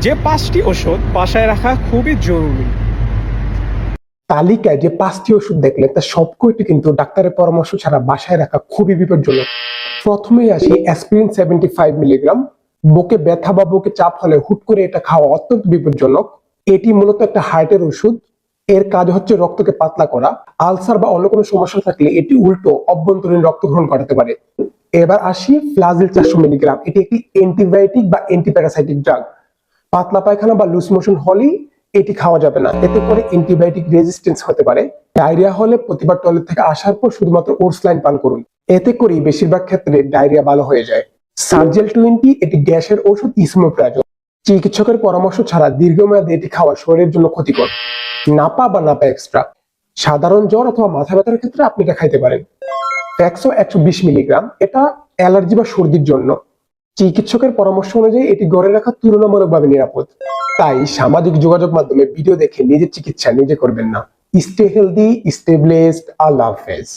যে 5টি ওষুধ বাসায় রাখা খুবই জরুরি। তালিকায় যে 5টি ওষুধ দেখলে তা সবকটি কিন্তু ডাক্তারের পরামর্শ ছাড়া বাসায় রাখা খুবই বিপজ্জনক। প্রথমেই আসি অ্যাসপিরিন 75 মিলিগ্রাম। বুকে ব্যথা বা বুকে চাপ হলে হুট করে এটা খাওয়া অত্যন্ত বিপজ্জনক। এটি মূলত একটা হার্টের ওষুধ। এর কাজ হচ্ছে রক্তকে পাতলা করা। আলসার বা অন্য কোনো সমস্যা থাকলে এটি উল্টো অভ্যন্তরীণ রক্তক্ষরণ ঘটাতে পারে। এবার আসি ফ্লাজিল 400 মিলিগ্রাম। এটি একটি অ্যান্টিবায়োটিক বা অ্যান্টিপ্যারাসাইটিক ড্রাগ। পাতলা পায়খানা বা লুজ মোশন হলেই এটি খাওয়া যাবে না, এতে করে অ্যান্টিবায়োটিক রেজিস্ট্যান্স হতে পারে। ডায়রিয়া হলে প্রতিবার টয়লেট থেকে আসার পর শুধুমাত্র ওটস লাইন পান করুন, এতে করে বেশিরভাগ ক্ষেত্রে ডায়রিয়া ভালো হয়ে যায়। সার্জেল 20 এটি গ্যাসের ওষুধ ইসমোপ্রাজল। চিকিৎসকের পরামর্শ ছাড়া দীর্ঘমেয়াদে এটি খাওয়া শরীরের জন্য ক্ষতিকর। নাপা বা নাপা এক্সট্রা, সাধারণ জ্বর অথবা মাথা ব্যথার ক্ষেত্রে আপনি এটা খাইতে পারেন। ফ্যাক্সো 120 মিলিগ্রাম, এটা অ্যালার্জি বা সর্দির জন্য। চিকিৎসকের পরামর্শ অনুযায়ী এটি ঘরে রাখা তুলনামূলকভাবে নিরাপদ। তাই সামাজিক যোগাযোগ মাধ্যমে ভিডিও দেখে নিজের চিকিৎসা নিজে করবেন না। Stay healthy, stay blessed. Allah হাফেজ।